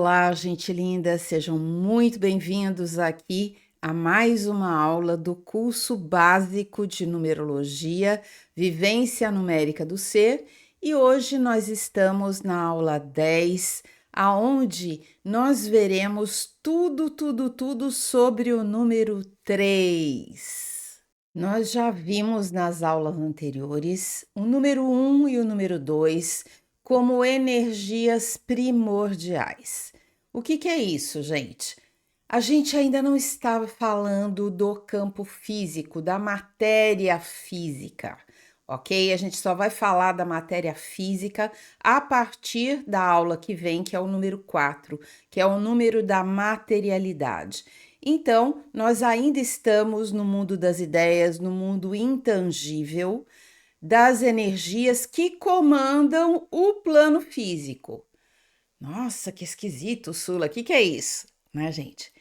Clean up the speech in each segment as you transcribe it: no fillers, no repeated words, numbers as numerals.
Olá, gente linda, sejam muito bem-vindos aqui a mais uma aula do curso básico de numerologia, Vivência Numérica do Ser, e hoje nós estamos na aula 10, aonde nós veremos tudo sobre o número 3. Nós já vimos nas aulas anteriores o número 1 e o número 2 como energias primordiais. O que é isso, gente? A gente ainda não estava falando do campo físico, da matéria física, ok? A gente só vai falar da matéria física a partir da aula que vem, que é o número 4, que é o número da materialidade. Então, nós ainda estamos no mundo das ideias, no mundo intangível, das energias que comandam o plano físico. Nossa, que esquisito, Sula, o que é isso, né, gente?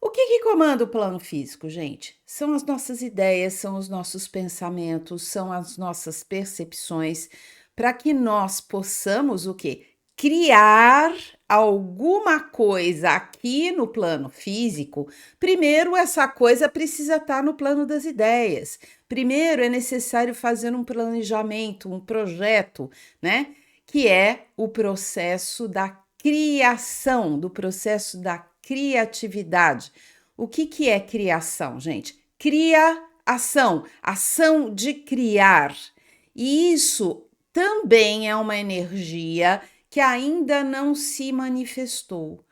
O que comanda o plano físico, gente? São as nossas ideias, são os nossos pensamentos, são as nossas percepções, para que nós possamos o quê? Criar alguma coisa aqui no plano físico. Primeiro, essa coisa precisa estar no plano das ideias. Primeiro, é necessário fazer um planejamento, um projeto, né? Que é o processo da criação, do processo da criatividade. O que é criação, gente? Criação, ação de criar. E isso também é uma energia que ainda não se manifestou.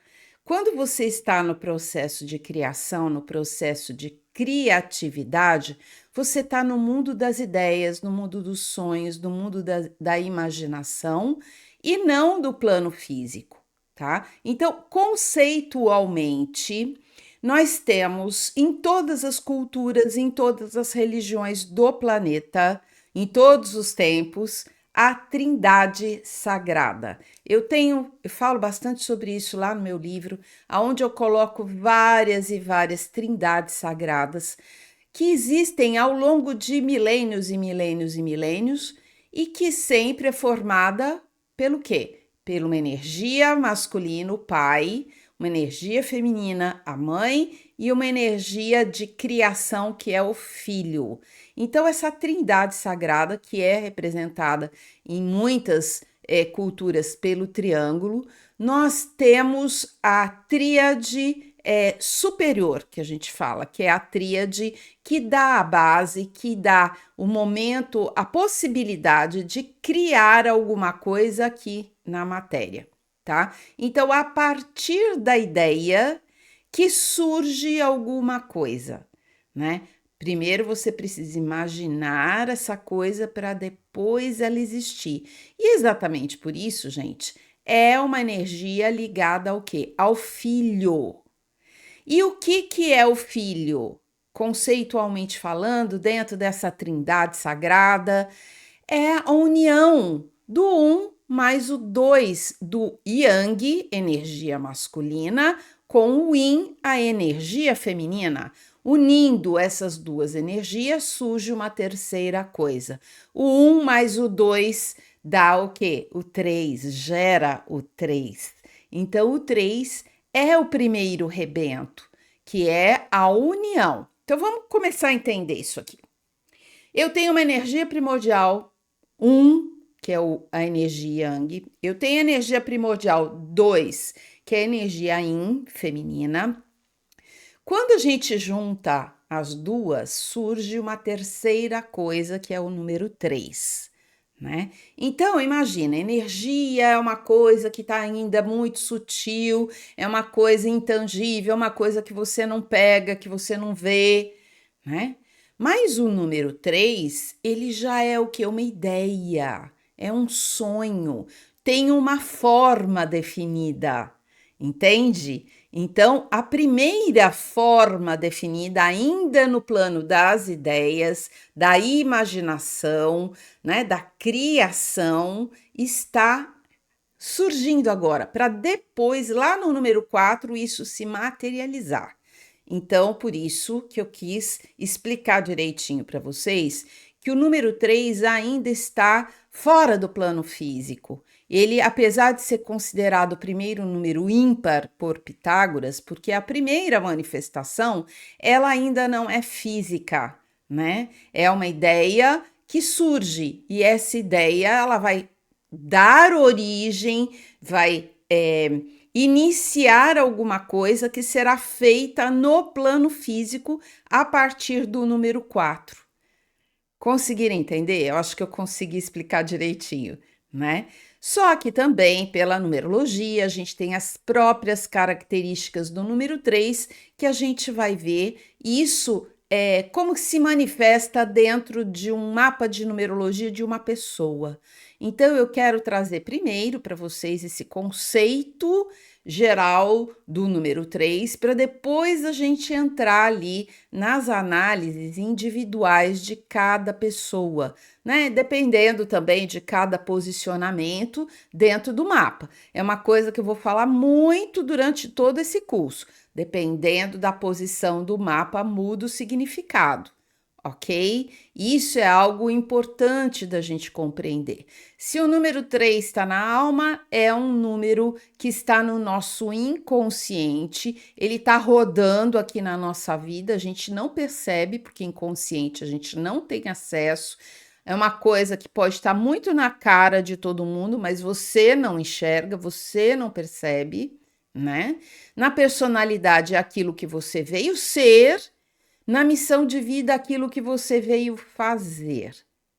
Quando você está no processo de criação, no processo de criatividade, você está no mundo das ideias, no mundo dos sonhos, no mundo da imaginação e não do plano físico, tá? Então, conceitualmente, nós temos em todas as culturas, em todas as religiões do planeta, em todos os tempos, a Trindade Sagrada. Eu falo bastante sobre isso lá no meu livro, onde eu coloco várias e várias trindades sagradas que existem ao longo de milênios e milênios e milênios e que sempre é formada pelo quê? Pela uma energia masculina, o pai, uma energia feminina, a mãe, e uma energia de criação, que é o filho. Então, essa trindade sagrada, que é representada em muitas culturas pelo triângulo, nós temos a tríade superior, que a gente fala, que é a tríade que dá a base, que dá o momento, a possibilidade de criar alguma coisa aqui na matéria, tá? Então, a partir da ideia que surge alguma coisa, né? Primeiro você precisa imaginar essa coisa para depois ela existir. E exatamente por isso, gente, é uma energia ligada ao quê? Ao filho. E o que é o filho? Conceitualmente falando, dentro dessa trindade sagrada, é a união do um mais o dois, do yang, energia masculina, com o yin, a energia feminina. Unindo essas duas energias, surge uma terceira coisa. O 1 mais o 2 dá o quê? O 3, gera o 3. Então, o 3 é o primeiro rebento, que é a união. Então, vamos começar a entender isso aqui. Eu tenho uma energia primordial 1, que é a energia Yang. Eu tenho a energia primordial 2, que é a energia Yin, feminina. Quando a gente junta as duas, surge uma terceira coisa, que é o número 3, né? Então, imagina, energia é uma coisa que está ainda muito sutil, é uma coisa intangível, é uma coisa que você não pega, que você não vê, né? Mas o número 3, ele já é o que? Uma ideia, é um sonho, tem uma forma definida, entende? Então, a primeira forma definida, ainda no plano das ideias, da imaginação, né, da criação, está surgindo agora, para depois, lá no número 4, isso se materializar. Então, por isso que eu quis explicar direitinho para vocês que o número 3 ainda está fora do plano físico. Ele, apesar de ser considerado o primeiro número ímpar por Pitágoras, porque a primeira manifestação, ela ainda não é física, né? É uma ideia que surge e essa ideia ela vai dar origem, vai iniciar alguma coisa que será feita no plano físico a partir do número 4. Conseguiram entender? Eu acho que eu consegui explicar direitinho, né? Só que também, pela numerologia, a gente tem as próprias características do número 3 que a gente vai ver isso como se manifesta dentro de um mapa de numerologia de uma pessoa. Então, eu quero trazer primeiro para vocês esse conceito geral do número 3, para depois a gente entrar ali nas análises individuais de cada pessoa, né? Dependendo também de cada posicionamento dentro do mapa. É uma coisa que eu vou falar muito durante todo esse curso. Dependendo da posição do mapa, muda o significado, ok? Isso é algo importante da gente compreender. Se o número 3 está na alma, é um número que está no nosso inconsciente, ele está rodando aqui na nossa vida, a gente não percebe, porque inconsciente a gente não tem acesso. É uma coisa que pode estar muito na cara de todo mundo, mas você não enxerga, você não percebe, né? Na personalidade é aquilo que você veio ser, na missão de vida aquilo que você veio fazer,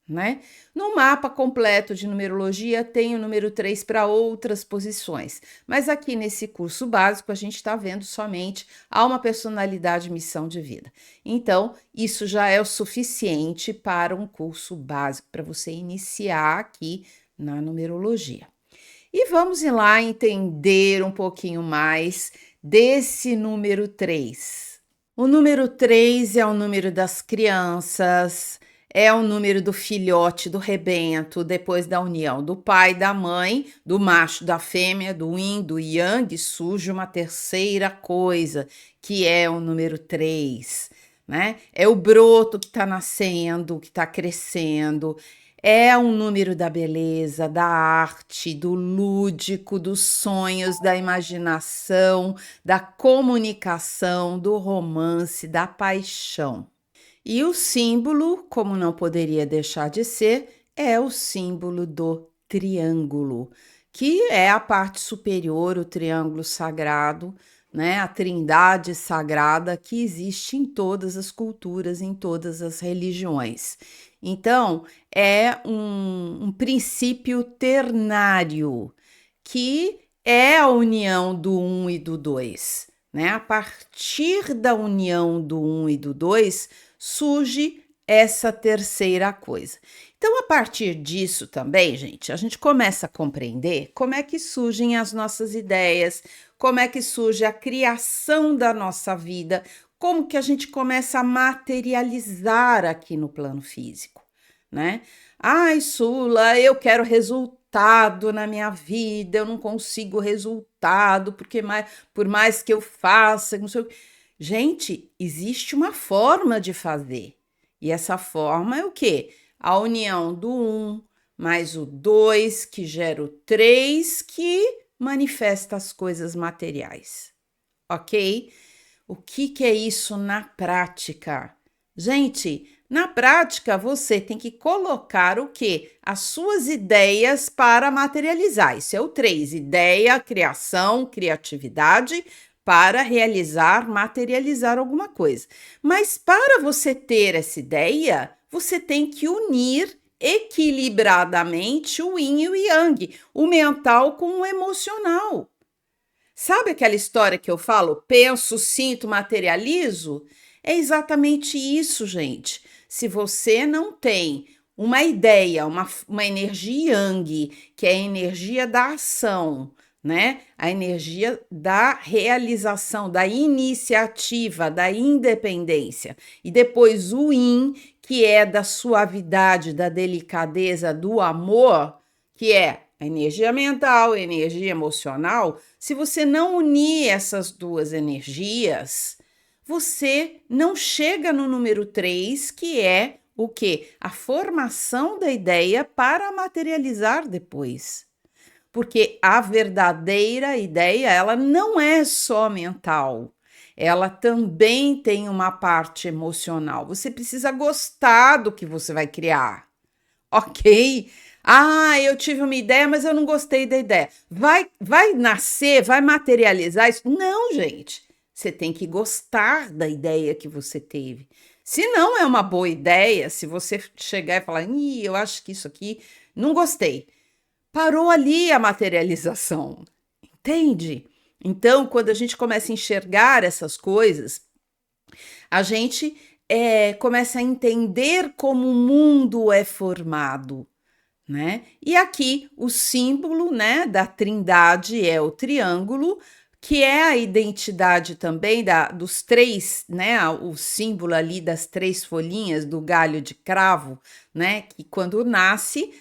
né? No mapa completo de numerologia tem o número 3 para outras posições, mas aqui nesse curso básico a gente está vendo somente alma, personalidade, missão de vida. Então, isso já é o suficiente para um curso básico, para você iniciar aqui na numerologia. E vamos ir lá entender um pouquinho mais desse número 3. O número 3 é o número das crianças, é o número do filhote, do rebento, depois da união do pai, da mãe, do macho, da fêmea, do yin, do yang, surge uma terceira coisa, que é o número 3, né? É o broto que está nascendo, que está crescendo, é um número da beleza, da arte, do lúdico, dos sonhos, da imaginação, da comunicação, do romance, da paixão. E o símbolo, como não poderia deixar de ser, é o símbolo do triângulo, que é a parte superior, o triângulo sagrado, né? A trindade sagrada que existe em todas as culturas, em todas as religiões. Então, é um princípio ternário, que é a união do 1 e do 2, né? A partir da união do 1 e do 2, surge essa terceira coisa. Então, a partir disso também, gente, a gente começa a compreender como é que surgem as nossas ideias, como é que surge a criação da nossa vida, como que a gente começa a materializar aqui no plano físico, né? Ai, Sula, eu quero resultado na minha vida, eu não consigo resultado, porque por mais que eu faça, não sei o que. Gente, existe uma forma de fazer. E essa forma é o quê? A união do 1 mais o 2, que gera o 3, que manifesta as coisas materiais. Ok? O que é isso na prática? Gente, na prática você tem que colocar o quê? As suas ideias para materializar. Isso é o 3, ideia, criação, criatividade, para realizar, materializar alguma coisa. Mas para você ter essa ideia, você tem que unir equilibradamente o yin e o yang, o mental com o emocional. Sabe aquela história que eu falo? Penso, sinto, materializo? É exatamente isso, gente. Se você não tem uma ideia, uma energia yang, que é a energia da ação, né? A energia da realização, da iniciativa, da independência. E depois o yin, que é da suavidade, da delicadeza, do amor, que é a energia mental, a energia emocional. Se você não unir essas duas energias, você não chega no número 3, que é o quê? A formação da ideia para materializar depois. porque a verdadeira ideia, ela não é só mental, ela também tem uma parte emocional. Você precisa gostar do que você vai criar, ok? Ah, eu tive uma ideia, mas eu não gostei da ideia. Vai nascer, vai materializar isso? Não, gente. Você tem que gostar da ideia que você teve. Se não é uma boa ideia, se você chegar e falar, Ih, eu acho que isso aqui não gostei, parou ali a materialização, entende? Então, quando a gente começa a enxergar essas coisas, a gente começa a entender como o mundo é formado, né? E aqui o símbolo, né, da trindade é o triângulo, que é a identidade também dos três, né, o símbolo ali das três folhinhas do galho de cravo, né, que quando nasce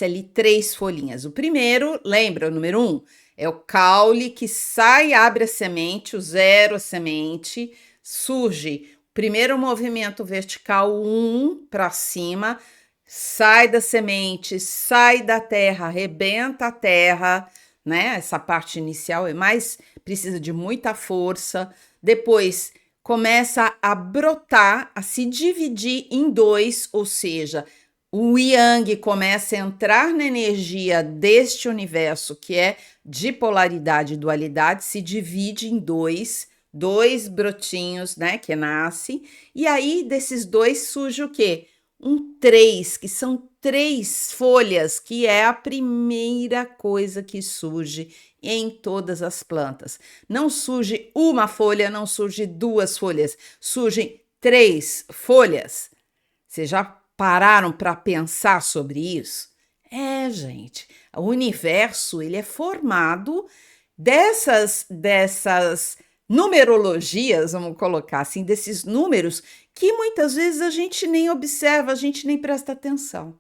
ali três folhinhas. O primeiro, lembra, o número 1, é o caule que sai, abre a semente, o zero a semente, surge o primeiro movimento vertical, 1 para cima, sai da semente, sai da terra, arrebenta a terra, né? Essa parte inicial é mais, precisa de muita força. Depois começa a brotar, a se dividir em dois, ou seja, o Yang começa a entrar na energia deste universo que é de polaridade e dualidade, se divide em dois brotinhos, né, que nascem, e aí desses dois surge o quê? Um 3, que são 3 folhas, que é a primeira coisa que surge em todas as plantas. Não surge uma folha, não surge 2 folhas, surgem 3 folhas. Vocês já pararam para pensar sobre isso? Gente, o universo ele é formado dessas numerologias, vamos colocar assim, desses números que muitas vezes a gente nem observa, a gente nem presta atenção,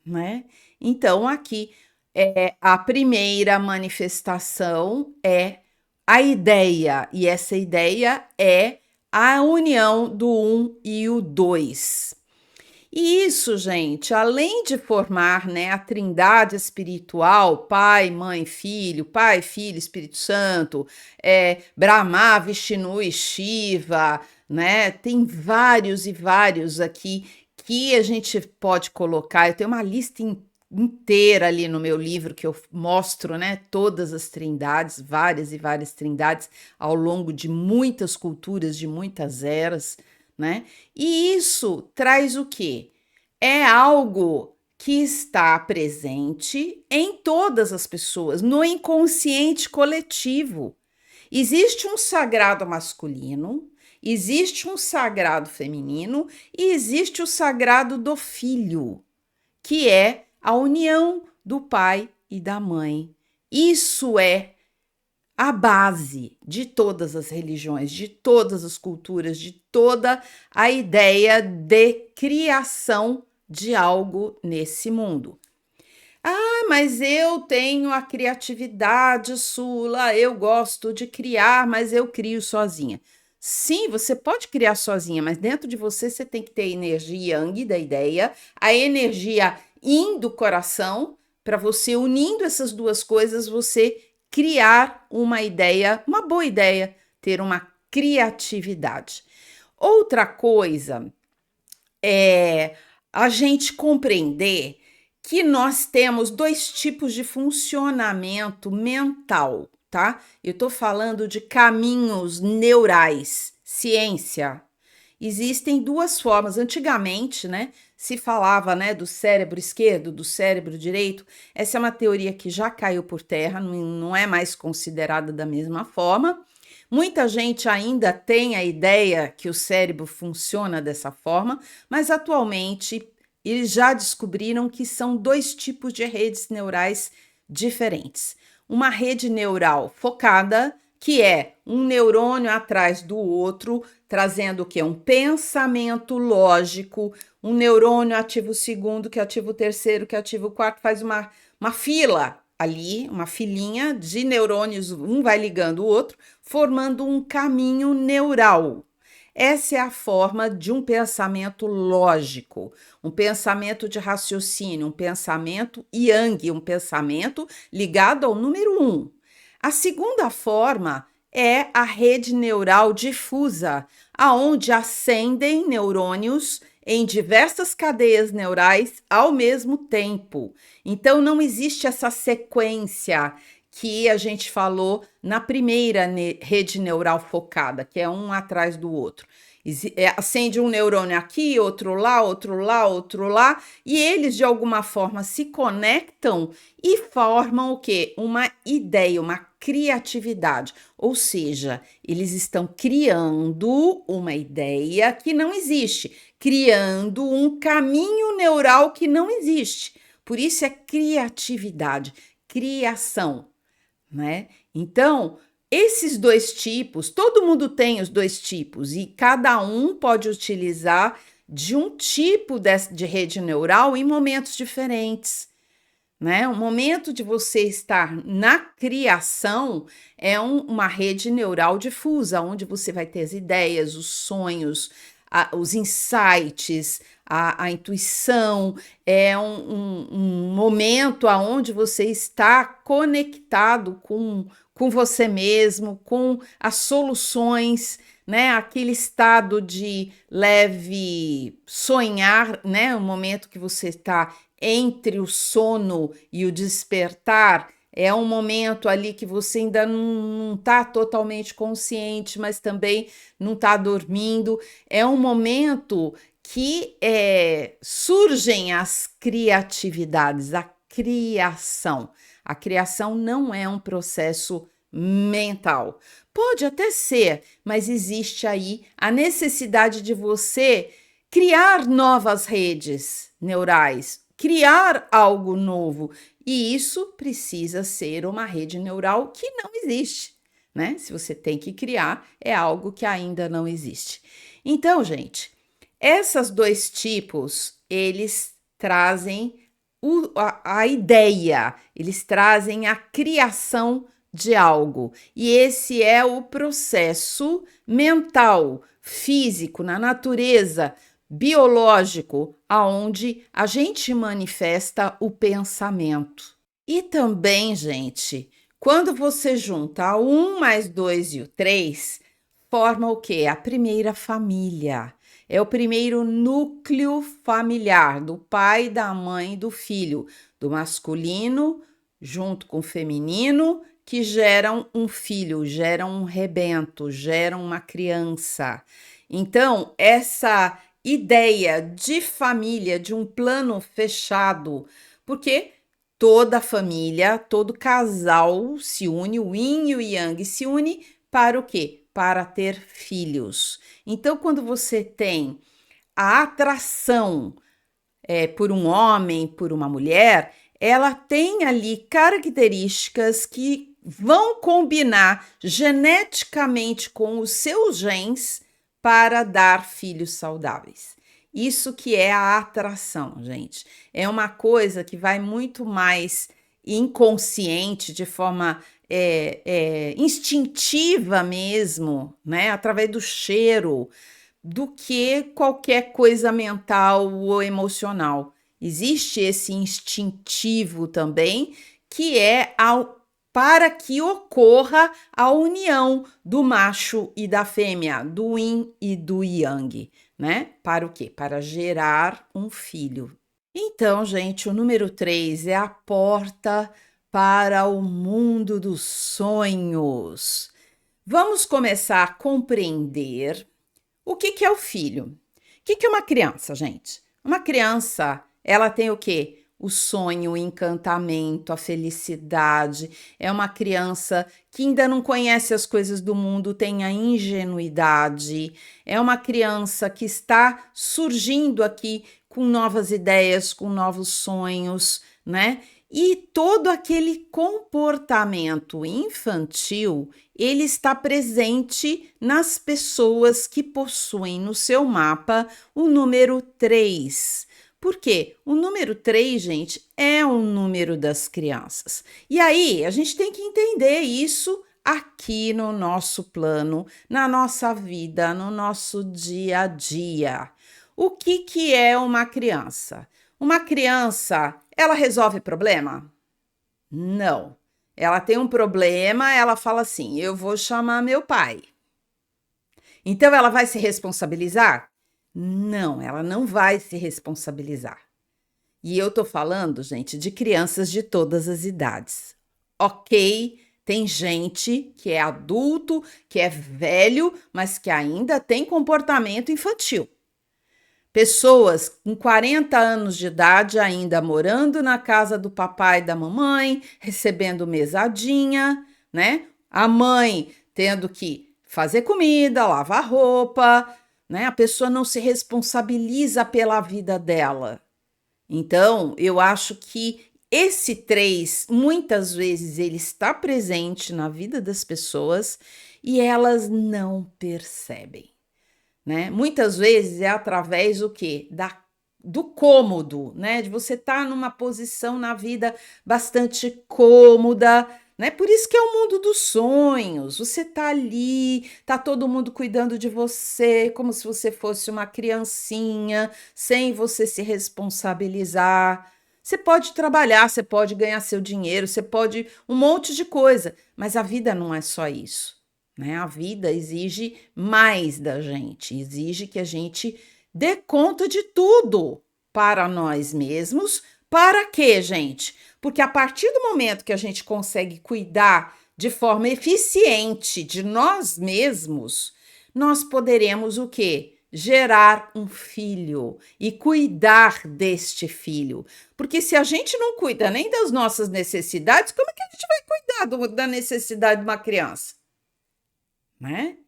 né? Então, aqui a primeira manifestação é a ideia, e essa ideia é a união do 1 e o 2. E isso, gente, além de formar, né, a trindade espiritual, Pai, Filho, Espírito Santo, Brahma, Vishnu e Shiva, né? Tem vários e vários aqui que a gente pode colocar. Eu tenho uma lista inteira ali no meu livro que eu mostro, né, todas as trindades, várias e várias trindades ao longo de muitas culturas, de muitas eras, né? E isso traz o quê? É algo que está presente em todas as pessoas, no inconsciente coletivo. Existe um sagrado masculino, existe um sagrado feminino e existe o sagrado do filho, que é a união do pai e da mãe. Isso é a base de todas as religiões, de todas as culturas, de toda a ideia de criação de algo nesse mundo. Ah, mas eu tenho a criatividade, Sula, eu gosto de criar, mas eu crio sozinha. Sim, você pode criar sozinha, mas dentro de você você tem que ter a energia Yang da ideia, a energia Yin do coração, para você unindo essas duas coisas, você criar uma ideia, uma boa ideia, ter uma criatividade. Outra coisa é a gente compreender que nós temos 2 tipos de funcionamento mental, tá? Eu tô falando de caminhos neurais, ciência. Existem 2 formas. Antigamente, né, se falava, né, do cérebro esquerdo, do cérebro direito. Essa é uma teoria que já caiu por terra, não é mais considerada da mesma forma. Muita gente ainda tem a ideia que o cérebro funciona dessa forma, mas atualmente eles já descobriram que são 2 tipos de redes neurais diferentes. Uma rede neural focada, que é um neurônio atrás do outro, trazendo o quê? Um pensamento lógico, um neurônio ativa o segundo, que ativa o terceiro, que ativa o quarto, faz uma fila ali, uma filinha de neurônios, um vai ligando o outro, formando um caminho neural. essa é a forma de um pensamento lógico, um pensamento de raciocínio, um pensamento yang, um pensamento ligado ao número 1. A segunda forma é a rede neural difusa, aonde ascendem neurônios em diversas cadeias neurais ao mesmo tempo. Então, não existe essa sequência que a gente falou na primeira rede neural focada, que é um atrás do outro. Acende um neurônio aqui, outro lá, outro lá, outro lá, e eles de alguma forma se conectam e formam o quê? Uma ideia, uma criatividade. Ou seja, eles estão criando uma ideia que não existe, criando um caminho neural que não existe. Por isso é criatividade, criação, né? Então, esses dois tipos, todo mundo tem os dois tipos e cada um pode utilizar de um tipo de rede neural em momentos diferentes, né? O momento de você estar na criação é uma rede neural difusa, onde você vai ter as ideias, os sonhos, os insights, a intuição, é um momento onde você está conectado com você mesmo, com as soluções, né? Aquele estado de leve sonhar, né? O momento que você está entre o sono e o despertar, é um momento ali que você ainda não está totalmente consciente, mas também não está dormindo. É um momento que surgem as criatividades, a criação. A criação não é um processo mental. Pode até ser, mas existe aí a necessidade de você criar novas redes neurais, criar algo novo. E isso precisa ser uma rede neural que não existe, né? Se você tem que criar, é algo que ainda não existe. Então, gente, esses dois tipos, eles trazem a ideia, eles trazem a criação de algo. E esse é o processo mental, físico, na natureza, biológico, aonde a gente manifesta o pensamento. E também, gente, quando você junta o 1 mais 2 e o 3, forma o quê? A primeira família. É o primeiro núcleo familiar do pai, da mãe e do filho, do masculino junto com o feminino, que geram um filho, geram um rebento, geram uma criança. Então, essa ideia de família, de um plano fechado, porque toda família, todo casal se une, o yin e o yang se une para o quê? Para ter filhos. Então, quando você tem a atração por um homem, por uma mulher, ela tem ali características que vão combinar geneticamente com os seus genes para dar filhos saudáveis. Isso que é a atração, gente. É uma coisa que vai muito mais inconsciente, de forma instintiva mesmo, né? Através do cheiro, do que qualquer coisa mental ou emocional. Existe esse instintivo também, que é para que ocorra a união do macho e da fêmea, do yin e do yang, né? Para o quê? Para gerar um filho. Então, gente, o número 3 é a porta para o mundo dos sonhos. Vamos começar a compreender o que é o filho. O que é uma criança, gente? Uma criança, ela tem o quê? O sonho, o encantamento, a felicidade. É uma criança que ainda não conhece as coisas do mundo, tem a ingenuidade. É uma criança que está surgindo aqui com novas ideias, com novos sonhos, né? E todo aquele comportamento infantil, ele está presente nas pessoas que possuem no seu mapa o número 3. Por quê? O número 3, gente, é o número das crianças. E aí, a gente tem que entender isso aqui no nosso plano, na nossa vida, no nosso dia a dia. O que que é uma criança? Uma criança, ela resolve problema? Não. Ela tem um problema, ela fala assim: "Eu vou chamar meu pai". Então ela vai se responsabilizar? Não, ela não vai se responsabilizar. E eu tô falando, gente, de crianças de todas as idades. Ok, tem gente que é adulto, que é velho, mas que ainda tem comportamento infantil. Pessoas com 40 anos de idade ainda morando na casa do papai e da mamãe, recebendo mesadinha, né? A mãe tendo que fazer comida, lavar roupa, né? A pessoa não se responsabiliza pela vida dela. Então, eu acho que esse 3 muitas vezes, ele está presente na vida das pessoas e elas não percebem, né? Muitas vezes é através do quê? Do cômodo, né? De você estar numa posição na vida bastante cômoda, né? Por isso que é o mundo dos sonhos. Você tá ali, tá todo mundo cuidando de você, como se você fosse uma criancinha, sem você se responsabilizar. Você pode trabalhar, você pode ganhar seu dinheiro, você pode um monte de coisa, mas a vida não é só isso, né? A vida exige mais da gente, exige que a gente dê conta de tudo para nós mesmos. Para quê, gente? Porque a partir do momento que a gente consegue cuidar de forma eficiente de nós mesmos, nós poderemos o quê? Gerar um filho e cuidar deste filho. Porque se a gente não cuida nem das nossas necessidades, como é que a gente vai cuidar da necessidade de uma criança? Né?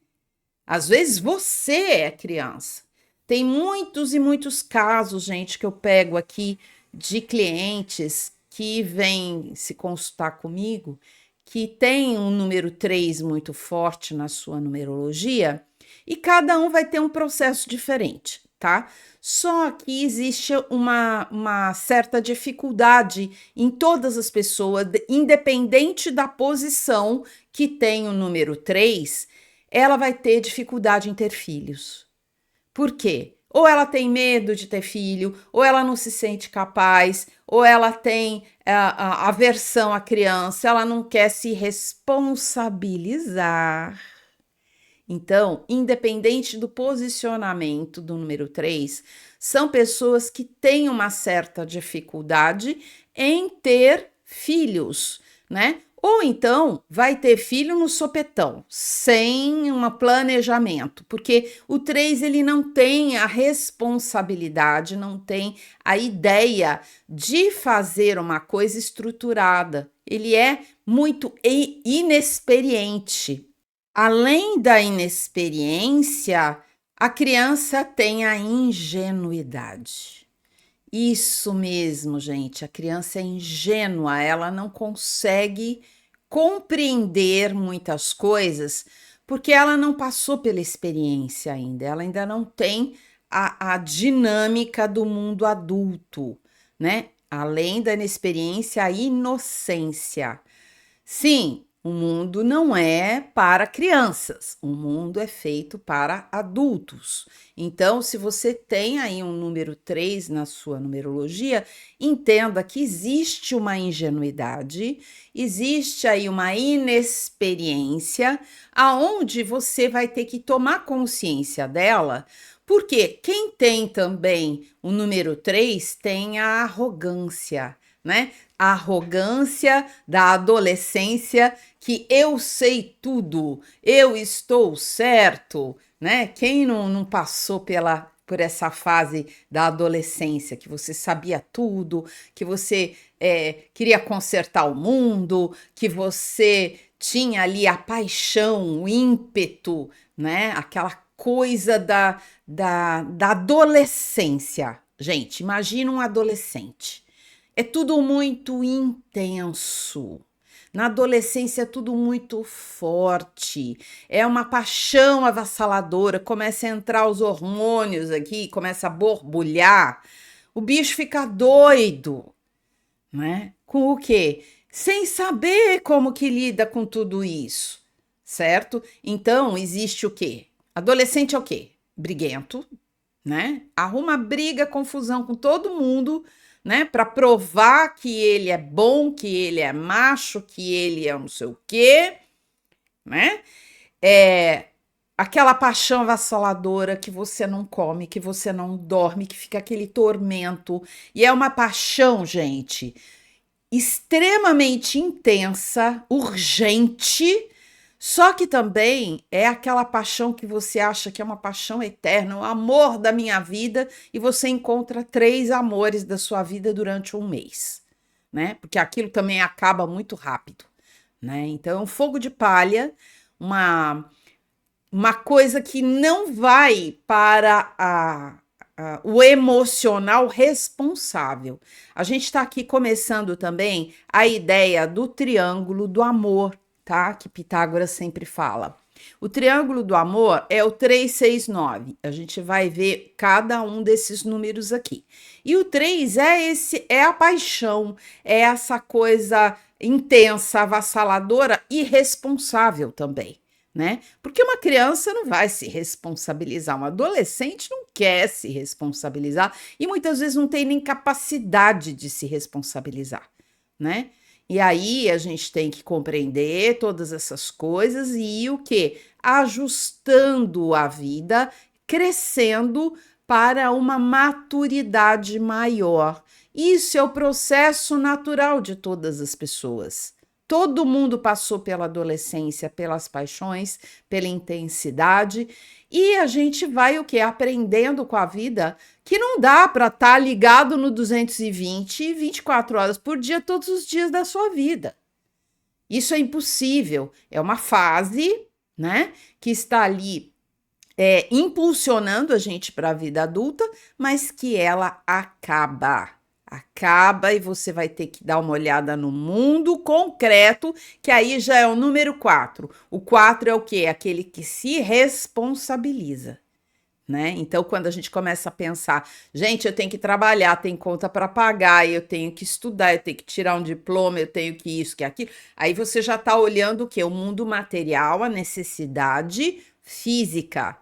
Às vezes você é criança. Tem muitos e muitos casos, gente, que eu pego aqui de clientes que vêm se consultar comigo, que tem um número 3 muito forte na sua numerologia, e cada um vai ter um processo diferente, tá? Só que existe uma certa dificuldade em todas as pessoas, independente da posição que tem o número 3, ela vai ter dificuldade em ter filhos. Por quê? Ou ela tem medo de ter filho, ou ela não se sente capaz, ou ela tem aversão à criança, ela não quer se responsabilizar. Então, independente do posicionamento do número 3, são pessoas que têm uma certa dificuldade em ter filhos, né? Ou então vai ter filho no sopetão, sem um planejamento, porque o 3 ele não tem a responsabilidade, não tem a ideia de fazer uma coisa estruturada. Ele é muito inexperiente. Além da inexperiência, a criança tem a ingenuidade. Isso mesmo, gente. A criança é ingênua, ela não consegue compreender muitas coisas porque ela não passou pela experiência ainda, ela ainda não tem a dinâmica do mundo adulto, né? Além da inexperiência, a inocência. Sim, o mundo não é para crianças, o mundo é feito para adultos. Então, se você tem aí um número 3 na sua numerologia, entenda que existe uma ingenuidade, existe aí uma inexperiência, aonde você vai ter que tomar consciência dela, porque quem tem também o número 3 tem a arrogância, né? A arrogância da adolescência, que eu sei tudo, eu estou certo, né? Quem não passou por essa fase da adolescência, que você sabia tudo, que você queria consertar o mundo, que você tinha ali a paixão, o ímpeto, né? Aquela coisa da adolescência. Gente, imagina um adolescente. É tudo muito intenso. Na adolescência é tudo muito forte. É uma paixão avassaladora. Começa a entrar os hormônios aqui, começa a borbulhar. O bicho fica doido, né? Com o quê? Sem saber como que lida com tudo isso. certo? Então, existe o quê? Adolescente é o quê? Briguento, né? Arruma briga, confusão com todo mundo, né? Para provar que ele é bom, que ele é macho, que ele é não sei o quê, né? É aquela paixão avassaladora que você não come, que você não dorme, que fica aquele tormento. E é uma paixão, gente, extremamente intensa, urgente, só que também é aquela paixão que você acha que é uma paixão eterna, o amor da minha vida, e você encontra 3 amores da sua vida durante um mês, né? Porque aquilo também acaba muito rápido, né? Então, é um fogo de palha, uma, uma coisa que não vai para o emocional responsável. A gente está aqui começando também a ideia do triângulo do amor, tá? Que Pitágoras sempre fala. O triângulo do amor é o 369. A gente vai ver cada um desses números aqui. E o 3 é a paixão, é essa coisa intensa, avassaladora e responsável também, né? Porque uma criança não vai se responsabilizar, um adolescente não quer se responsabilizar e muitas vezes não tem nem capacidade de se responsabilizar, né? E aí a gente tem que compreender todas essas coisas e ir o quê? Ajustando a vida, crescendo para uma maturidade maior. Isso é o processo natural de todas as pessoas. Todo mundo passou pela adolescência, pelas paixões, pela intensidade, e a gente vai o quê? Aprendendo com a vida que não dá para estar ligado no 220 24 horas por dia, todos os dias da sua vida. Isso é impossível. É uma fase, né, que está ali impulsionando a gente para a vida adulta, mas que ela acaba. Acaba e você vai ter que dar uma olhada no mundo concreto, que aí já é o número 4. O 4 é o quê? Aquele que se responsabiliza, né? Então, quando a gente começa a pensar, gente, eu tenho que trabalhar, tem conta para pagar, eu tenho que estudar, eu tenho que tirar um diploma, eu tenho que isso, que aquilo, aí você já está olhando o quê? O mundo material, a necessidade física.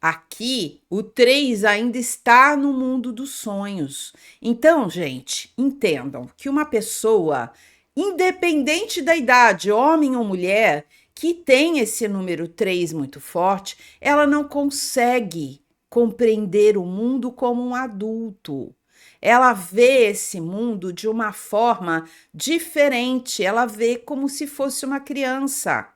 Aqui, o 3 ainda está no mundo dos sonhos. Então, gente, entendam que uma pessoa, independente da idade, homem ou mulher, que tem esse número 3 muito forte, ela não consegue compreender o mundo como um adulto. Ela vê esse mundo de uma forma diferente, ela vê como se fosse uma criança.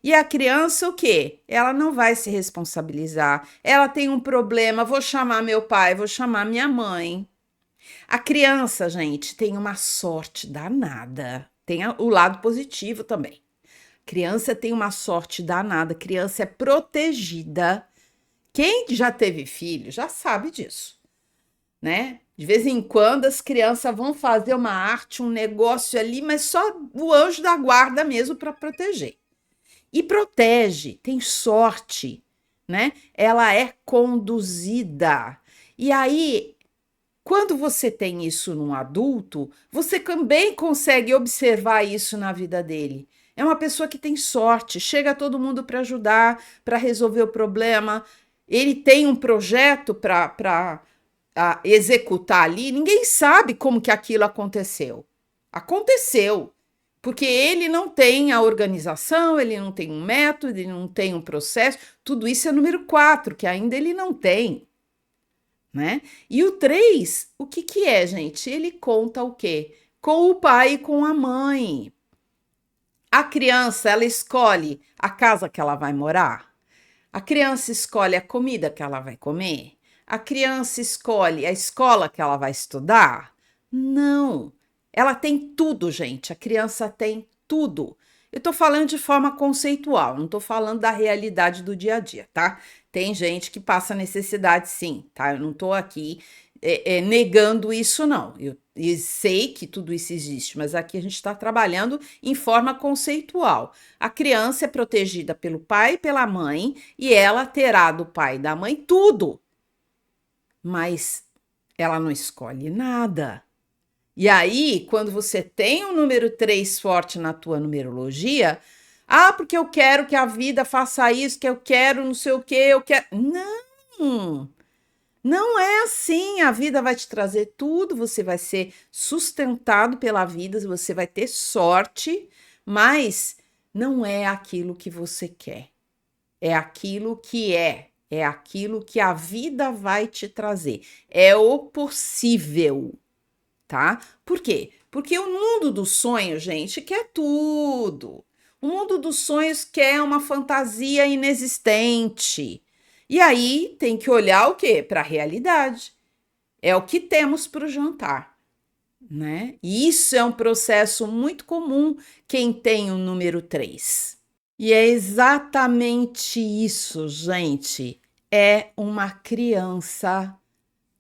E a criança, o quê? Ela não vai se responsabilizar. Ela tem um problema, vou chamar meu pai, vou chamar minha mãe. A criança, gente, tem uma sorte danada. Tem o lado positivo também. Criança tem uma sorte danada, criança é protegida. Quem já teve filho já sabe disso, né? De vez em quando as crianças vão fazer uma arte, um negócio ali, mas só o anjo da guarda mesmo para proteger. E protege, tem sorte, né? Ela é conduzida. E aí, quando você tem isso num adulto, você também consegue observar isso na vida dele. É uma pessoa que tem sorte, chega todo mundo para ajudar, para resolver o problema. Ele tem um projeto para executar ali. Ninguém sabe como que aquilo aconteceu. Aconteceu. Porque ele não tem a organização, ele não tem um método, ele não tem um processo. Tudo isso é número 4, que ainda ele não tem, né? E o 3, o que que é, gente? Ele conta o quê? Com o pai e com a mãe. A criança, ela escolhe a casa que ela vai morar. A criança escolhe a comida que ela vai comer. A criança escolhe a escola que ela vai estudar. Não. Ela tem tudo, gente. A criança tem tudo. Eu tô falando de forma conceitual, não tô falando da realidade do dia a dia, tá? Tem gente que passa necessidade, sim, tá? Eu não tô aqui negando isso, não. Eu sei que tudo isso existe, mas aqui a gente está trabalhando em forma conceitual. A criança é protegida pelo pai e pela mãe, e ela terá do pai e da mãe tudo, mas ela não escolhe nada. E aí, quando você tem o número 3 forte na tua numerologia, Ah, porque eu quero que a vida faça isso, que eu quero não sei o que, eu quero. Não! Não é assim. A vida vai te trazer tudo, você vai ser sustentado pela vida, você vai ter sorte, mas não é aquilo que você quer. É aquilo que é aquilo que a vida vai te trazer. É o possível, tá? Por quê? Porque o mundo dos sonhos, gente, quer tudo. O mundo dos sonhos quer uma fantasia inexistente. E aí tem que olhar o quê? Para a realidade. É o que temos para o jantar, né? E isso é um processo muito comum quem tem o número 3. E é exatamente isso, gente. É uma criança,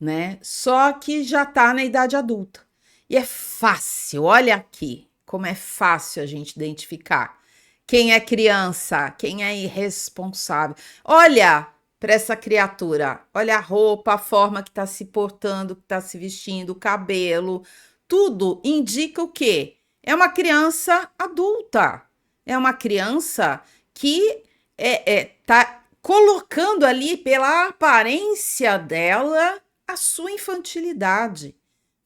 né? Só que já está na idade adulta. E é fácil, olha aqui como é fácil a gente identificar quem é criança, quem é irresponsável. Olha para essa criatura, olha a roupa, a forma que está se portando, que está se vestindo, o cabelo, tudo indica o quê? É uma criança adulta, é uma criança que tá colocando ali pela aparência dela a sua infantilidade,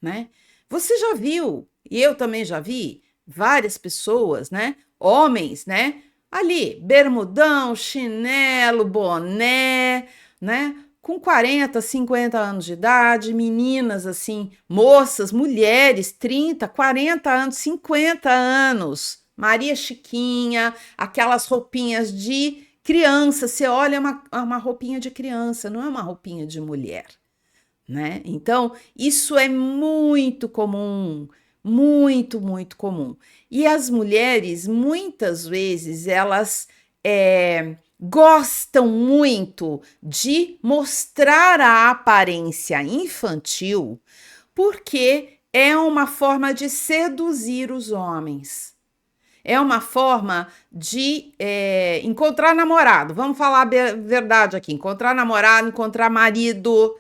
né? Você já viu, e eu também já vi, várias pessoas, né? Homens, né? Ali, bermudão, chinelo, boné, né? Com 40, 50 anos de idade, meninas assim, moças, mulheres, 30, 40 anos, 50 anos, Maria Chiquinha, aquelas roupinhas de criança. Você olha, uma roupinha de criança, não é uma roupinha de mulher, né? Então, isso é muito comum, muito, muito comum. E as mulheres, muitas vezes, elas gostam muito de mostrar a aparência infantil, porque é uma forma de seduzir os homens. É uma forma de encontrar namorado. Vamos falar a verdade aqui: encontrar namorado, encontrar marido,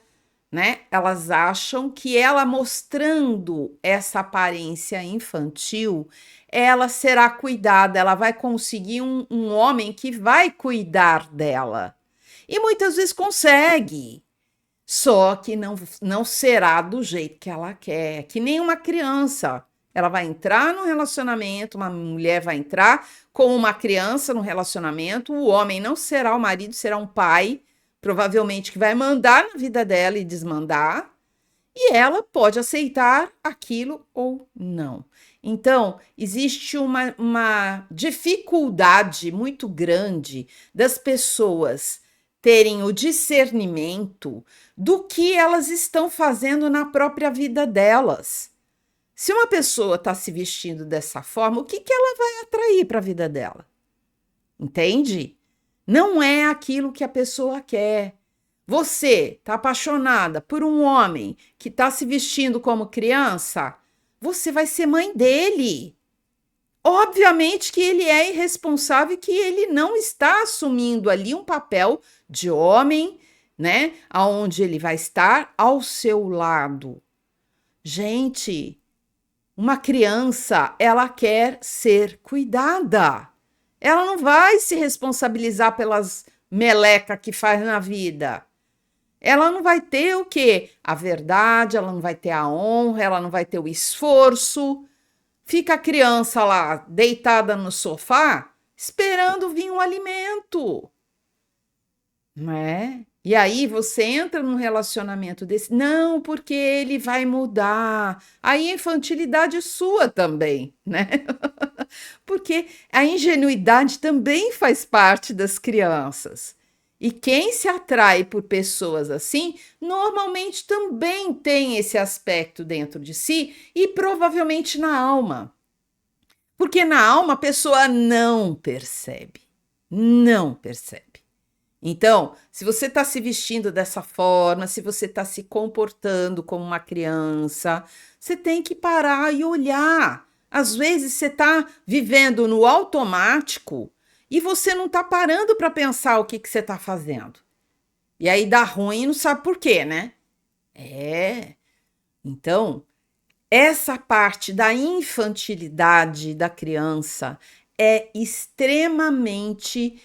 né? Elas acham que ela mostrando essa aparência infantil, ela será cuidada, ela vai conseguir um homem que vai cuidar dela. E muitas vezes consegue, só que não será do jeito que ela quer, que nem uma criança. Ela vai entrar no relacionamento, uma mulher vai entrar com uma criança no relacionamento, o homem não será o marido, será um pai, provavelmente que vai mandar na vida dela e desmandar, e ela pode aceitar aquilo ou não. Então, existe uma dificuldade muito grande das pessoas terem o discernimento do que elas estão fazendo na própria vida delas. Se uma pessoa está se vestindo dessa forma, o que ela vai atrair para a vida dela? Entende? Não é aquilo que a pessoa quer. Você está apaixonada por um homem que está se vestindo como criança? Você vai ser mãe dele. Obviamente que ele é irresponsável e que ele não está assumindo ali um papel de homem, né? Aonde ele vai estar ao seu lado. Gente, uma criança, ela quer ser cuidada. Ela não vai se responsabilizar pelas melecas que faz na vida. Ela não vai ter o quê? A verdade, ela não vai ter a honra, ela não vai ter o esforço. Fica a criança lá, deitada no sofá, esperando vir um alimento, não é? E aí você entra num relacionamento desse, não, porque ele vai mudar. Aí a infantilidade sua também, né? Porque a ingenuidade também faz parte das crianças. E quem se atrai por pessoas assim, normalmente também tem esse aspecto dentro de si e provavelmente na alma. Porque na alma a pessoa não percebe. Não percebe. Então, se você está se vestindo dessa forma, se você está se comportando como uma criança, você tem que parar e olhar. Às vezes você está vivendo no automático e você não está parando para pensar o que você está fazendo. E aí dá ruim e não sabe por quê, né? Então, essa parte da infantilidade da criança é extremamente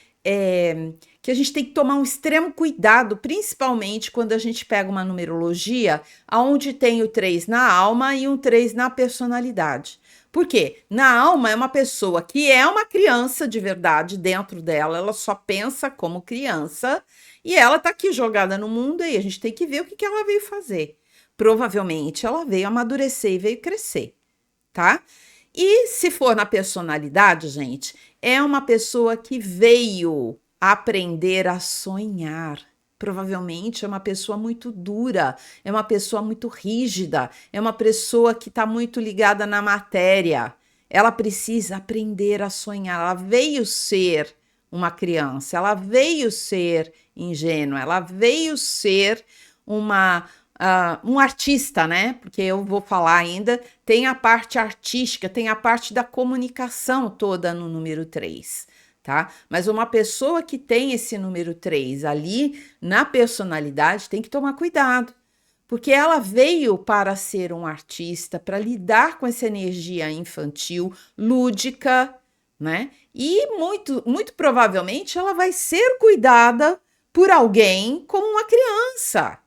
que a gente tem que tomar um extremo cuidado, principalmente quando a gente pega uma numerologia onde tem o 3 na alma e um 3 na personalidade. Por quê? Na alma é uma pessoa que é uma criança de verdade dentro dela, ela só pensa como criança e ela tá aqui jogada no mundo e a gente tem que ver o que ela veio fazer. Provavelmente ela veio amadurecer e veio crescer, tá? E se for na personalidade, gente, é uma pessoa que veio aprender a sonhar. Provavelmente é uma pessoa muito dura, é uma pessoa muito rígida, é uma pessoa que está muito ligada na matéria. Ela precisa aprender a sonhar. Ela veio ser uma criança, ela veio ser ingênua, ela veio ser uma um artista, né? Porque eu vou falar ainda, tem a parte artística, tem a parte da comunicação toda no número 3, tá? Mas uma pessoa que tem esse número 3 ali na personalidade tem que tomar cuidado, porque ela veio para ser um artista, para lidar com essa energia infantil, lúdica, né? E muito provavelmente ela vai ser cuidada por alguém como uma criança.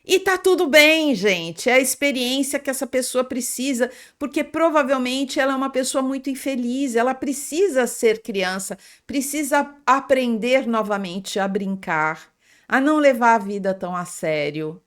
E tá tudo bem, gente. É a experiência que essa pessoa precisa, porque provavelmente ela é uma pessoa muito infeliz, ela precisa ser criança, precisa aprender novamente a brincar, a não levar a vida tão a sério,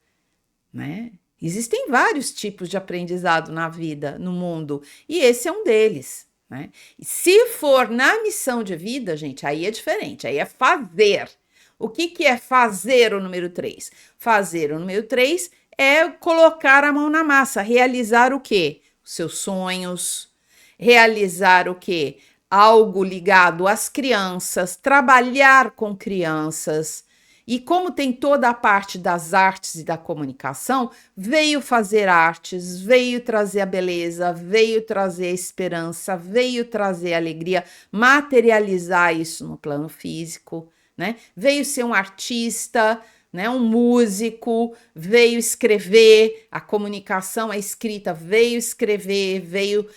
né? Existem vários tipos de aprendizado na vida, no mundo, e esse é um deles, né? E se for na missão de vida, gente, aí é diferente, aí é fazer. O que é fazer o número 3? Fazer o número 3 é colocar a mão na massa, realizar o quê? Os seus sonhos, realizar o quê? Algo ligado às crianças, trabalhar com crianças. E como tem toda a parte das artes e da comunicação, veio fazer artes, veio trazer a beleza, veio trazer a esperança, veio trazer a alegria, materializar isso no plano físico, né? Veio ser um artista, né? Um músico, veio escrever, a comunicação, a escrita, veio escrever, veio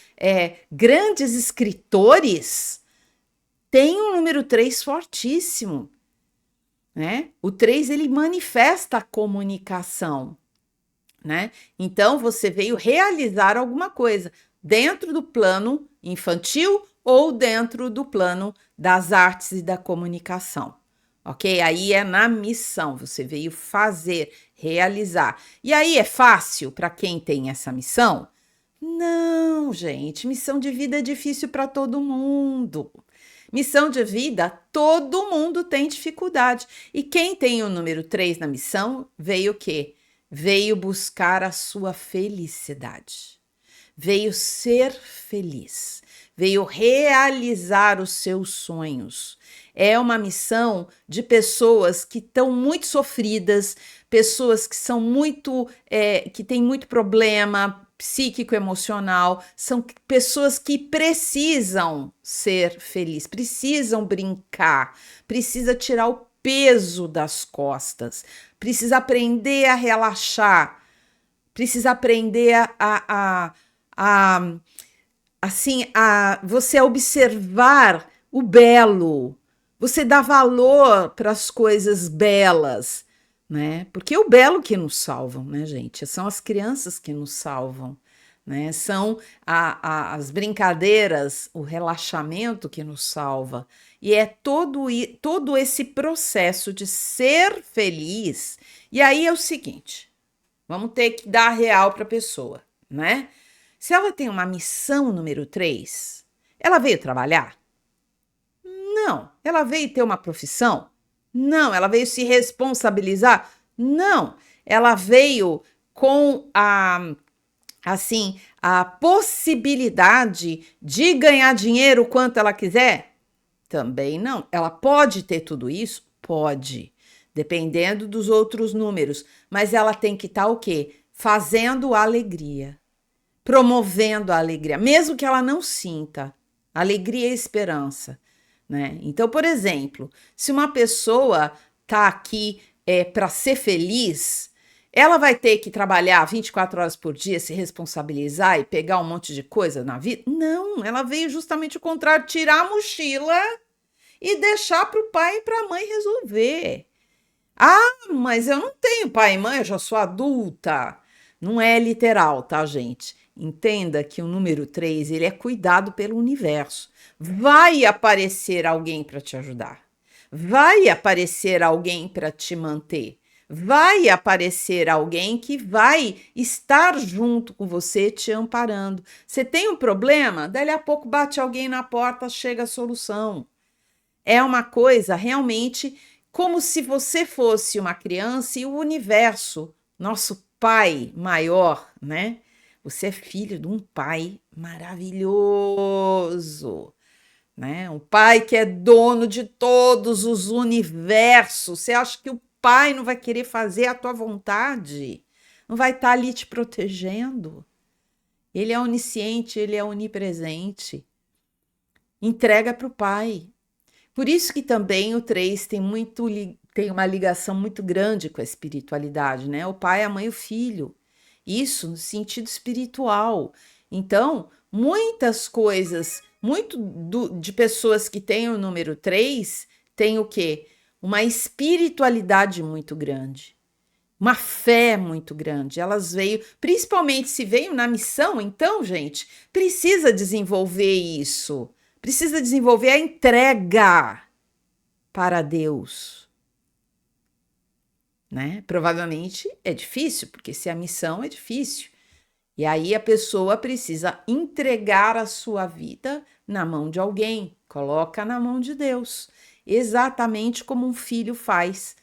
grandes escritores, tem um número 3 fortíssimo. Né? O 3 ele manifesta a comunicação, né? Então você veio realizar alguma coisa dentro do plano infantil ou dentro do plano das artes e da comunicação. Ok? Aí é na missão, você veio fazer, realizar. E aí é fácil para quem tem essa missão? Não, gente, missão de vida é difícil para todo mundo. Missão de vida, todo mundo tem dificuldade. E quem tem o número 3 na missão, veio o quê? Veio buscar a sua felicidade. Veio ser feliz. Veio realizar os seus sonhos. É uma missão de pessoas que estão muito sofridas, pessoas que são muito, que têm muito problema psíquico, emocional, são pessoas que precisam ser felizes, precisam brincar, precisa tirar o peso das costas, precisa aprender a relaxar, precisa aprender a você observar o belo, você dá valor para as coisas belas, né? Porque é o belo que nos salvam, né, gente? São as crianças que nos salvam, né? São as brincadeiras, o relaxamento que nos salva. E é todo esse processo de ser feliz. E aí é o seguinte, vamos ter que dar real para a pessoa, né? Se ela tem uma missão número 3, ela veio trabalhar? Não. Ela veio ter uma profissão? Não. Ela veio se responsabilizar? Não. Ela veio com a possibilidade de ganhar dinheiro quanto ela quiser? Também não. Ela pode ter tudo isso? Pode, dependendo dos outros números, mas ela tem que estar o quê? Fazendo alegria, promovendo a alegria, mesmo que ela não sinta alegria e esperança, né? Então, por exemplo, se uma pessoa tá aqui para ser feliz, Ela vai ter que trabalhar 24 horas por dia, se responsabilizar e pegar um monte de coisa na vida? Não, ela veio justamente o contrário, tirar a mochila e deixar para o pai e para a mãe resolver. Ah, mas eu não tenho pai e mãe, eu já sou adulta. Não é literal, tá, gente? Entenda que o número 3 ele é cuidado pelo universo. Vai aparecer alguém para te ajudar. Vai aparecer alguém para te manter. Vai aparecer alguém que vai estar junto com você, te amparando. Você tem um problema? Dali a pouco bate alguém na porta, chega a solução. É uma coisa realmente como se você fosse uma criança e o universo, nosso pai maior, né? Você é filho de um pai maravilhoso, né? Um pai que é dono de todos os universos. Você acha que o pai não vai querer fazer a tua vontade? Não vai estar ali te protegendo? Ele é onisciente, ele é onipresente. Entrega para o pai. Por isso que também o 3 tem uma ligação muito grande com a espiritualidade, né? O pai, a mãe e o filho. Isso no sentido espiritual. Então, muitas coisas, de pessoas que têm o número 3 têm o quê? Uma espiritualidade muito grande. Uma fé muito grande. Elas veio, principalmente se veio na missão, então, gente, precisa desenvolver isso. Precisa desenvolver a entrega para Deus, né? Provavelmente é difícil, porque se a missão é difícil. E aí a pessoa precisa entregar a sua vida na mão de alguém, coloca na mão de Deus, exatamente como um filho faz.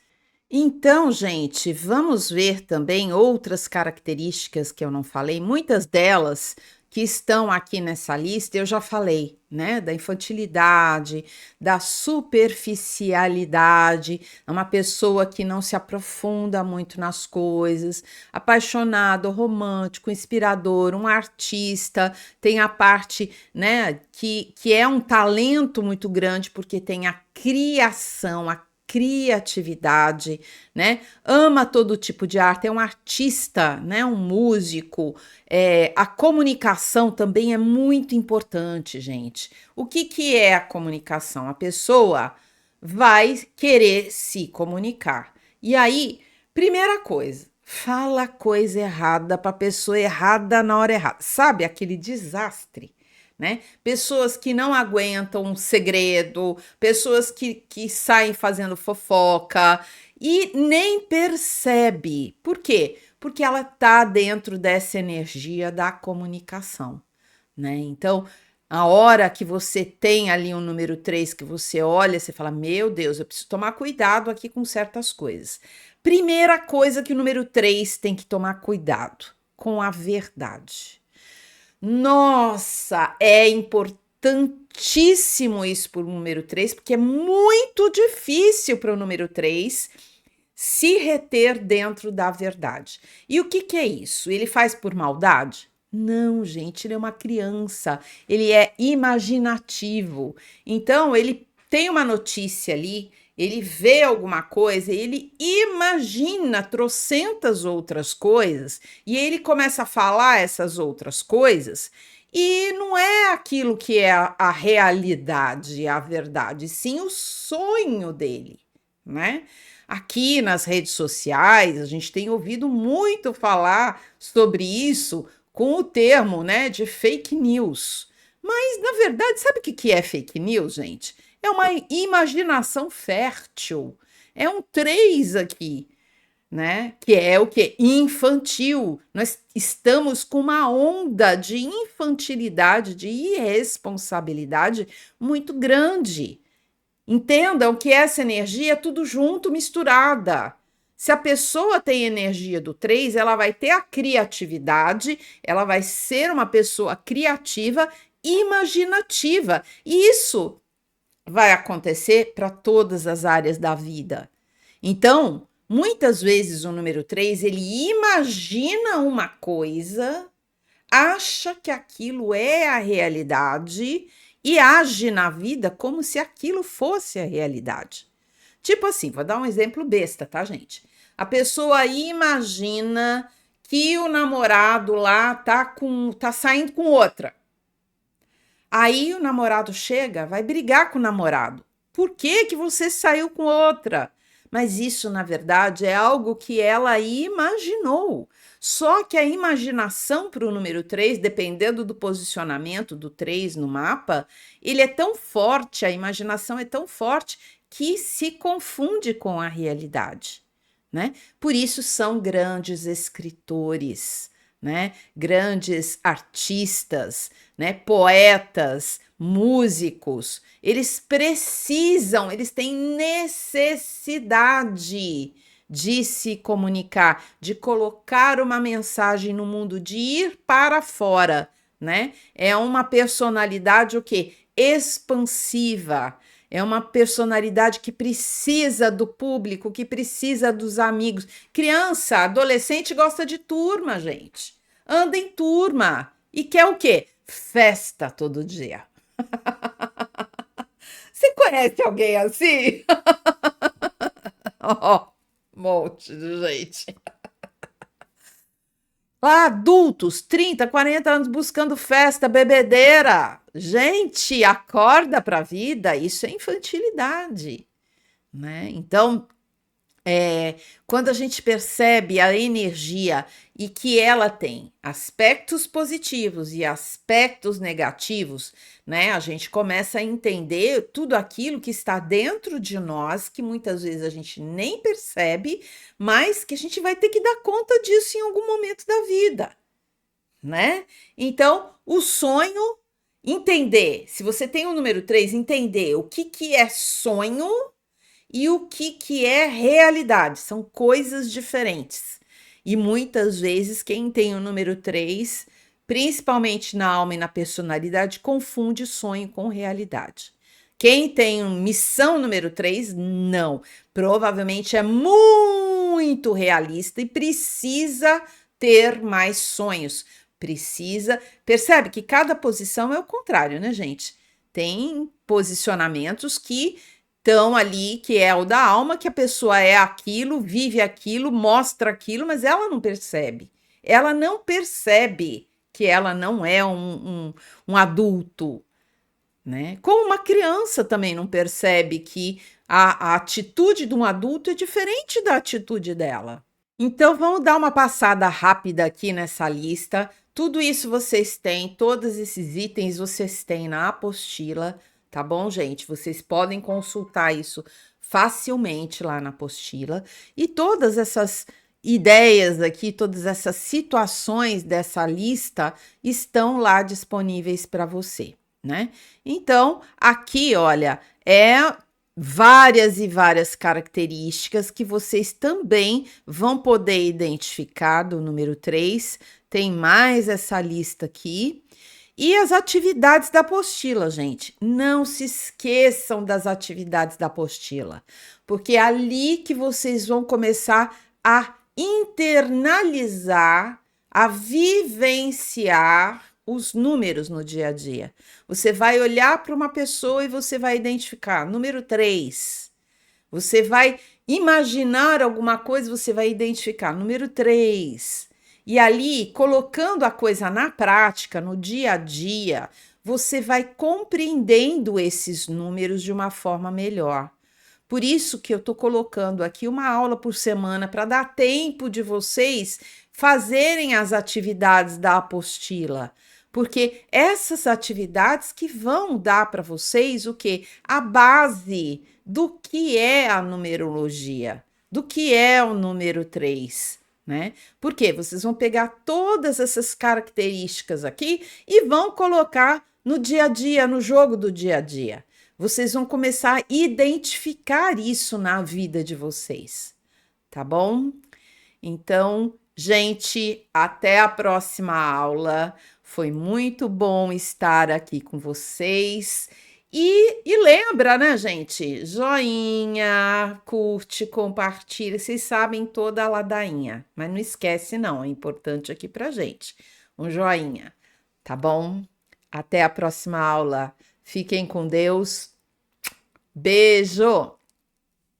Então, gente, vamos ver também outras características que eu não falei, muitas delas que estão aqui nessa lista, eu já falei, né? Da infantilidade, da superficialidade, é uma pessoa que não se aprofunda muito nas coisas, apaixonado, romântico, inspirador, um artista, tem a parte, né, que é um talento muito grande, porque tem a criação, a criatividade, né? Ama todo tipo de arte, é um artista, né? Um músico. A comunicação também é muito importante, gente. O que é a comunicação? A pessoa vai querer se comunicar. E aí, primeira coisa, fala coisa errada para a pessoa errada na hora errada. Sabe aquele desastre? Né? Pessoas que não aguentam um segredo, pessoas que saem fazendo fofoca e nem percebe. Por quê? Porque ela está dentro dessa energia da comunicação, né? Então, a hora que você tem ali um número 3 que você olha, você fala: Meu Deus, eu preciso tomar cuidado aqui com certas coisas. Primeira coisa que o número 3 tem que tomar cuidado com a verdade. Nossa, é importantíssimo isso para o número 3, porque é muito difícil para o número 3 se reter dentro da verdade. E o que é isso? Ele faz por maldade? Não, gente, ele é uma criança, ele é imaginativo. Então, ele tem uma notícia ali, ele vê alguma coisa, ele imagina trocentas outras coisas e ele começa a falar essas outras coisas e não é aquilo que é a realidade, a verdade, sim o sonho dele, né? Aqui nas redes sociais, a gente tem ouvido muito falar sobre isso com o termo, né, de fake news. Mas, na verdade, sabe o que é fake news, gente? É uma imaginação fértil. É um 3 aqui, né? Que é o que? Infantil. Nós estamos com uma onda de infantilidade, de irresponsabilidade muito grande. Entendam que essa energia é tudo junto, misturada. Se a pessoa tem energia do 3, ela vai ter a criatividade, ela vai ser uma pessoa criativa, imaginativa. E isso vai acontecer para todas as áreas da vida. Então, muitas vezes o número 3, ele imagina uma coisa, acha que aquilo é a realidade e age na vida como se aquilo fosse a realidade. Tipo assim, vou dar um exemplo besta, tá, gente? A pessoa imagina que o namorado lá tá saindo com outra. Aí o namorado chega, vai brigar com o namorado. Por que que você saiu com outra? Mas isso, na verdade, é algo que ela imaginou. Só que a imaginação para o número 3, dependendo do posicionamento do 3 no mapa, ele é tão forte, a imaginação é tão forte que se confunde com a realidade, né? Por isso são grandes escritores, né? Grandes artistas, né? Poetas, músicos, eles têm necessidade de se comunicar, de colocar uma mensagem no mundo, de ir para fora, né? É uma personalidade o quê? Expansiva. É uma personalidade que precisa do público, que precisa dos amigos. Criança, adolescente gosta de turma, gente. Anda em turma e quer o quê? Festa todo dia. Você conhece alguém assim? Ó, um monte de gente. Lá, adultos, 30, 40 anos buscando festa, bebedeira. Gente, acorda para a vida, isso é infantilidade, né? Então, quando a gente percebe a energia e que ela tem aspectos positivos e aspectos negativos, né? A gente começa a entender tudo aquilo que está dentro de nós, que muitas vezes a gente nem percebe, mas que a gente vai ter que dar conta disso em algum momento da vida, né? Então, o sonho, entender, se você tem o número 3, entender o que é sonho e o que é realidade. São coisas diferentes. E muitas vezes quem tem o número 3, principalmente na alma e na personalidade, confunde sonho com realidade. Quem tem missão número 3, não. Provavelmente é muito realista e precisa ter mais sonhos. Precisa. Percebe que cada posição é o contrário, né, gente? Tem posicionamentos que estão ali, que é o da alma, que a pessoa é aquilo, vive aquilo, mostra aquilo, mas ela não percebe. Ela não percebe que ela não é um adulto, né? Como uma criança também não percebe que a atitude de um adulto é diferente da atitude dela. Então, vamos dar uma passada rápida aqui nessa lista. Tudo isso vocês têm, todos esses itens vocês têm na apostila, tá bom, gente? Vocês podem consultar isso facilmente lá na apostila. E todas essas ideias aqui, todas essas situações dessa lista estão lá disponíveis para você, né? Então, aqui, olha, é várias e várias características que vocês também vão poder identificar do número 3. Tem mais essa lista aqui. E as atividades da apostila, gente. Não se esqueçam das atividades da apostila, porque é ali que vocês vão começar a internalizar, a vivenciar os números no dia a dia. Você vai olhar para uma pessoa e você vai identificar número 3. Você vai imaginar alguma coisa, você vai identificar número 3. E ali, colocando a coisa na prática, no dia a dia, você vai compreendendo esses números de uma forma melhor. Por isso que eu estou colocando aqui uma aula por semana para dar tempo de vocês fazerem as atividades da apostila. Porque essas atividades que vão dar para vocês o quê? A base do que é a numerologia, do que é o número 3, né? Porque vocês vão pegar todas essas características aqui e vão colocar no dia a dia, no jogo do dia a dia. Vocês vão começar a identificar isso na vida de vocês, tá bom? Então, gente, até a próxima aula. Foi muito bom estar aqui com vocês. E lembra, né, gente? Joinha, curte, compartilha. Vocês sabem toda a ladainha, mas não esquece, não. É importante aqui pra gente. Um joinha, tá bom? Até a próxima aula. Fiquem com Deus. Beijo!